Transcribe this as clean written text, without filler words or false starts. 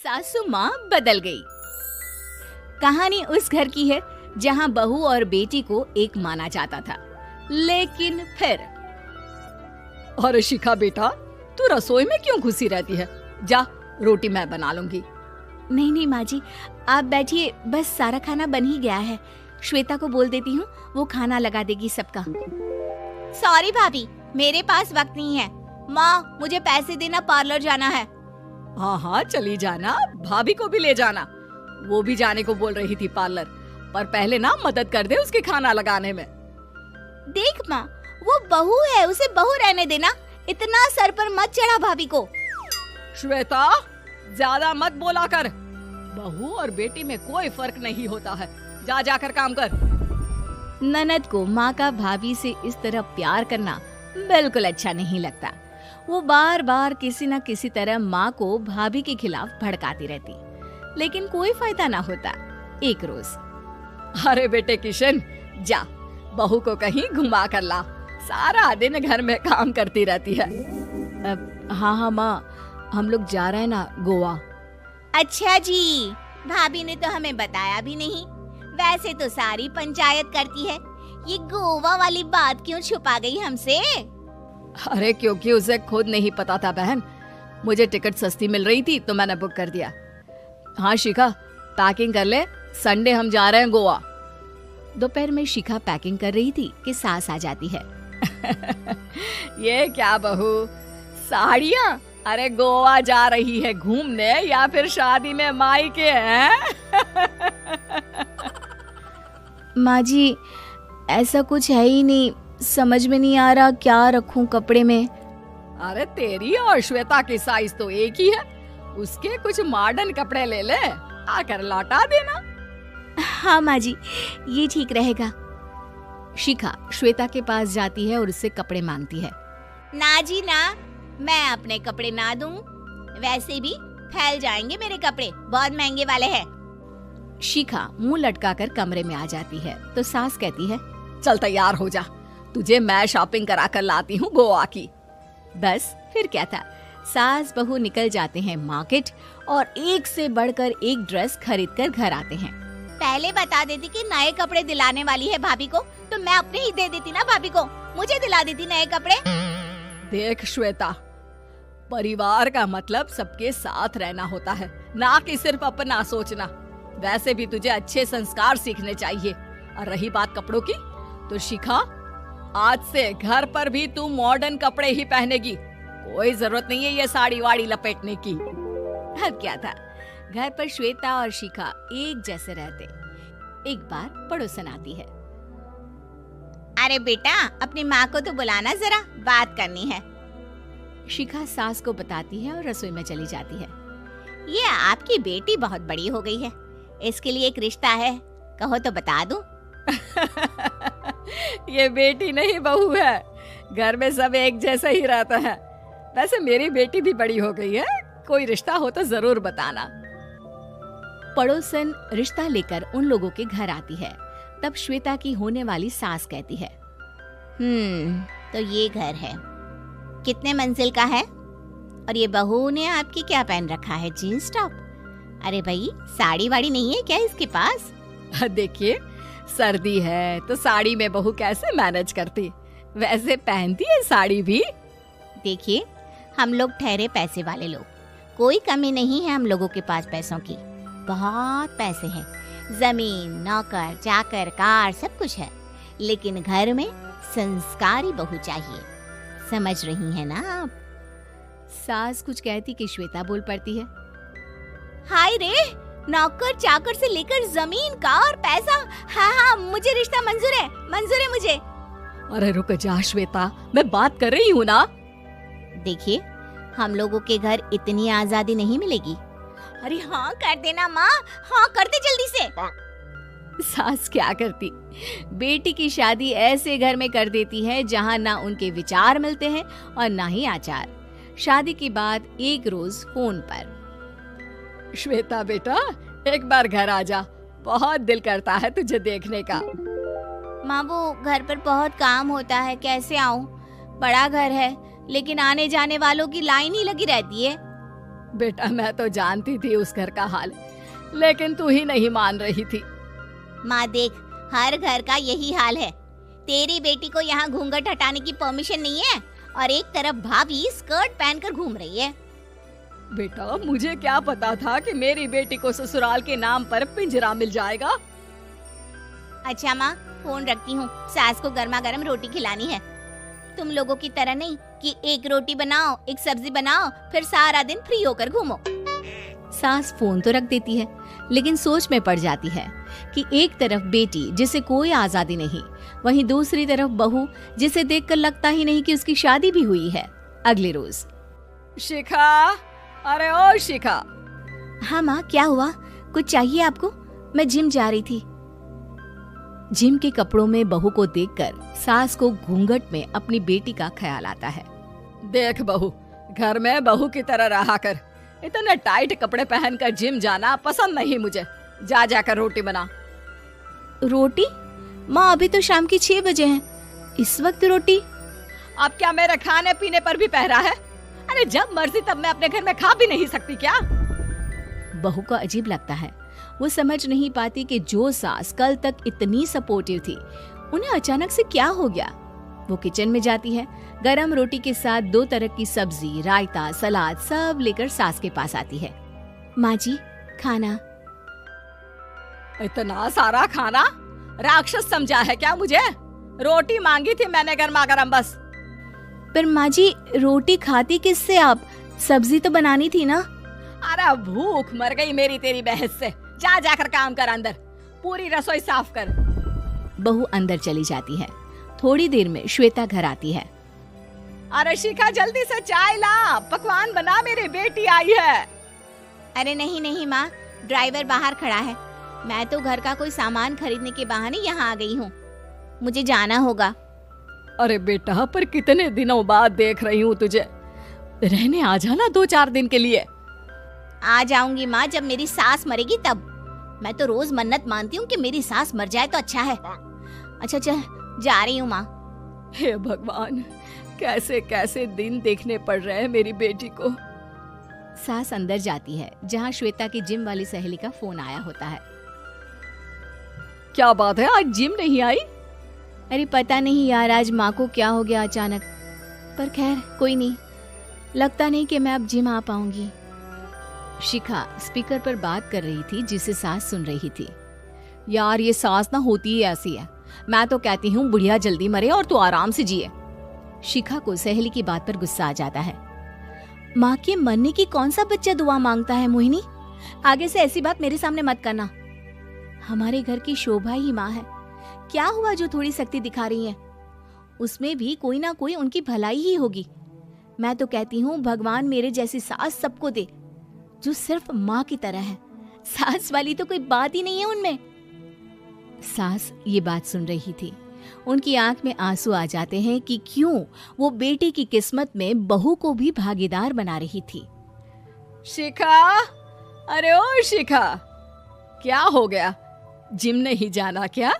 सासू माँ बदल गई। कहानी उस घर की है जहाँ बहू और बेटी को एक माना जाता था, लेकिन फिर अरे शिखा बेटा, तू रसोई में क्यों घुसी रहती है? जा, रोटी मैं बना लूंगी। नहीं नहीं माँ जी, आप बैठिए, बस सारा खाना बन ही गया है। श्वेता को बोल देती हूँ, वो खाना लगा देगी सबका। सॉरी भाभी, मेरे पास वक्त नहीं है। माँ, मुझे पैसे देना, पार्लर जाना है। हाँ हाँ चली जाना, भाभी को भी ले जाना। वो भी जाने को बोल रही थी पार्लर, पर पहले ना मदद कर दे उसके खाना लगाने में। देख माँ, वो बहू है, उसे बहू रहने देना, इतना सर पर मत चढ़ा भाभी को। श्वेता, ज्यादा मत बोला कर। बहू और बेटी में कोई फर्क नहीं होता है। जा जाकर काम कर। ननद को माँ का भाभी से इस तरह प्यार करना बिल्कुल अच्छा नहीं लगता। वो बार बार किसी न किसी तरह माँ को भाभी के खिलाफ भड़काती रहती, लेकिन कोई फायदा ना होता। एक रोज, अरे बेटे किशन, जा बहू को कहीं घुमा कर ला, सारा दिन घर में काम करती रहती है। हाँ हाँ माँ, हम लोग जा रहे हैं ना गोवा। अच्छा जी, भाभी ने तो हमें बताया भी नहीं। वैसे तो सारी पंचायत करती है, ये गोवा वाली बात क्यों छुपा गई हमसे? अरे क्योंकि उसे खुद नहीं पता था बहन। मुझे टिकट सस्ती मिल रही थी तो मैंने बुक कर दिया। हाँ शिखा, पैकिंग कर ले, संडे हम जा रहे हैं गोवा। दोपहर में शिखा पैकिंग कर रही थी कि सास आ जाती है। ये क्या बहू, साड़ियाँ? अरे गोवा जा रही है घूमने या फिर शादी में मायके हैं? माँ जी, ऐसा कुछ है ही नहीं, समझ में नहीं आ रहा क्या रखूं कपड़े में। अरे तेरी और श्वेता की साइज तो एक ही है, उसके कुछ मॉडर्न कपड़े ले ले, आकर लौटा देना। हाँ माँ जी, ये ठीक रहेगा। शिखा श्वेता के पास जाती है और उससे कपड़े मांगती है। ना जी ना, मैं अपने कपड़े ना दूं, वैसे भी फैल जाएंगे मेरे कपड़े, बहुत महंगे वाले हैं। शिखा मुंह लटकाकर कमरे में आ जाती है तो सास कहती है, चल तैयार हो जा, तुझे मैं शॉपिंग करा कर लाती हूँ गोवा की। बस फिर क्या था, सास बहू निकल जाते हैं मार्केट और एक से बढ़कर एक ड्रेस खरीद कर घर आते हैं। पहले बता देती कि नए कपड़े दिलाने वाली है भाभी को, तो मैं अपने ही दे देती ना भाभी को, मुझे दिला देती नए कपड़े। देख श्वेता, परिवार का मतलब सबके साथ रहना होता है, ना कि सिर्फ अपना सोचना। वैसे भी तुझे अच्छे संस्कार सीखने चाहिए। और रही बात कपड़ों की, तो शिखा, आज से घर पर भी तू मॉडर्न कपड़े ही पहनेगी। कोई जरूरत नहीं है ये साड़ी वाड़ी लपेटने की। अब क्या था, घर पर श्वेता और शिखा एक जैसे रहते। एक बार पड़ोसन आती है। अरे बेटा, अपनी माँ को तो बुलाना जरा, बात करनी है। शिखा सास को बताती है और रसोई में चली जाती है। ये आपकी बेटी बहुत बड़ी हो गई है, इसके लिए एक रिश्ता है, कहो तो बता दूं। ये बेटी नहीं बहू है, घर में सब एक जैसा ही रहता है। वैसे मेरी बेटी भी बड़ी हो गई है, कोई रिश्ता हो तो जरूर बताना। पड़ोसन रिश्ता लेकर उन लोगों के घर आती है। तब श्वेता की होने वाली सास कहती है, तो ये घर है, कितने मंजिल का है? और ये बहू ने आपकी क्या पहन रखा है, जीन्स टॉप? अरे भाई, साड़ी वाड़ी नहीं है क्या इसके पास? देखिए, सर्दी है तो साड़ी में बहू कैसे मैनेज करती, वैसे पहनती है साड़ी भी। देखिए, हम लोग ठहरे पैसे वाले लोग, कोई कमी नहीं है हम लोगों के पास पैसों की, बहुत पैसे हैं, जमीन, नौकर चाकर, कार, सब कुछ है, लेकिन घर में संस्कारी बहू चाहिए। समझ रही हैं ना आप? सास कुछ कहती कि श्वेता बोल पड़ती है, हाय रे, नौकर चाकर से लेकर जमीन, कार, पैसा, हाँ, मुझे रिश्ता मंजूर है मुझे। अरे रुक जा श्वेता, मैं बात कर रही हूँ ना। देखिए, हम लोगों के घर इतनी आजादी नहीं मिलेगी। अरे हाँ कर देना माँ, हाँ कर दे जल्दी से। सास क्या करती, बेटी की शादी ऐसे घर में कर देती है जहाँ ना उनके विचार मिलते हैं और ना ही आचार। शादी के बाद एक रोज फोन पर, श्वेता बेटा, एक बार घर आ जा, बहुत दिल करता है तुझे देखने का। माँ, वो घर पर बहुत काम होता है, कैसे आऊँ? बड़ा घर है, लेकिन आने जाने वालों की लाइन ही लगी रहती है। बेटा मैं तो जानती थी उस घर का हाल, लेकिन तू ही नहीं मान रही थी। माँ देख, हर घर का यही हाल है। तेरी बेटी को यहाँ घूंघट हटाने की परमिशन नहीं है और एक तरफ भाभी स्कर्ट पहनकर घूम रही है। बेटा मुझे क्या पता था कि मेरी बेटी को ससुराल के नाम पर पिंजरा मिल जाएगा। अच्छा माँ, फोन रखती हूँ, सास को गर्मा गर्म रोटी खिलानी है। तुम लोगों की तरह नहीं कि एक रोटी बनाओ, एक सब्जी बनाओ, फिर सारा दिन फ्री होकर घूमो। सास फोन तो रख देती है, लेकिन सोच में पड़ जाती है कि एक तरफ बेटी जिसे कोई आजादी नहीं, वहीं दूसरी तरफ बहू जिसे देखकर लगता ही नहीं कि उसकी शादी भी हुई है। अगले रोज। शिखा, अरे ओ शिखा। हाँ माँ, क्या हुआ? कुछ चाहिए आपको? मैं जिम जा रही थी। जिम के कपड़ों में बहू को देखकर सास को घूंघट में अपनी बेटी का ख्याल आता है। देख बहू, घर में बहू की तरह रहा कर। इतने टाइट कपड़े पहनकर जिम जाना पसंद नहीं मुझे। जा जाकर रोटी बना। रोटी? माँ अभी तो शाम की 6 बजे हैं, इस वक्त रोटी? अब क्या मेरे खाने पीने पर भी पहरा है? अरे जब मर्जी तब मैं अपने घर में खा भी नहीं सकती क्या? बहू को अजीब लगता है। वो समझ नहीं पाती कि जो सास कल तक इतनी सपोर्टिव थी, उन्हें अचानक से क्या हो गया। वो किचन में जाती है, गरम रोटी के साथ 2 तरह की सब्जी, रायता, सलाद सब लेकर सास के पास आती है। माँ जी, खाना। इतना सारा खाना? राक्षस समझा है क्या मुझे? रोटी मांगी थी मैंने गर्मा गर्म बस। पर माँ जी, रोटी खाती किससे आप? सब्जी तो बनानी थी ना। अरे भूख मर गई मेरी तेरी बहस से। जा जाकर काम कर, अंदर पूरी रसोई साफ कर। बहू अंदर चली जाती है। थोड़ी देर में श्वेता घर आती है। अरे शिखा, जल्दी से चाय ला, पकवान बना, मेरी बेटी आई है। अरे नहीं नहीं माँ, ड्राइवर बाहर खड़ा है। मैं तो घर का कोई सामान खरीदने के बहाने यहाँ आ गई हूँ, मुझे जाना होगा। अरे बेटा, पर कितने दिनों बाद देख रही हूँ तुझे, रहने आ जाना 2-4 दिन के लिए। आ जाऊंगी माँ, जब मेरी सास मरेगी तब। मैं तो रोज मन्नत मानती हूँ कि मेरी सास मर जाए तो अच्छा है। अच्छा चल, जा रही हूँ माँ। हे भगवान, कैसे कैसे दिन देखने पड़ रहे हैं मेरी बेटी को। सास अंदर जाती है, जहाँ श्वेता की जिम वाली सहेली का फोन आया होता है। क्या बात है, आज जिम नहीं आई? अरे पता नहीं यार, आज माँ को क्या हो गया अचानक। पर खैर कोई नहीं, लगता नहीं कि मैं अब जिम आ पाऊंगी। शिखा स्पीकर पर बात कर रही थी, जिसे सास सुन रही थी। यार ये सास ना होती ही ऐसी है। मैं तो कहती हूँ बुढ़िया जल्दी मरे और तू आराम से जिए। शिखा को सहेली की बात पर गुस्सा आ जाता है। माँ के मरने की कौन सा बच्चा दुआ मांगता है मोहिनी? आगे से ऐसी बात मेरे सामने मत करना। हमारे घर की शोभा ही माँ है। क्या हुआ जो थोड़ी सख्ती दिखा रही है? उसमें भी कोई ना कोई उनकी भलाई ही होगी। मैं तो कहती हूँ भगवान मेरे जैसी सास सबको दे, जो सिर्फ माँ की तरह है। सास वाली तो कोई बात ही नहीं है उनमें। सास ये बात सुन रही थी। उनकी आंख में आंसू आ जाते हैं कि क्यों वो बेटी की किस्मत में बहू को भी भागीदार बना रही थी। शिखा, अरे ओ शिखा, क्या हो गया? जिम नहीं जाना क्या?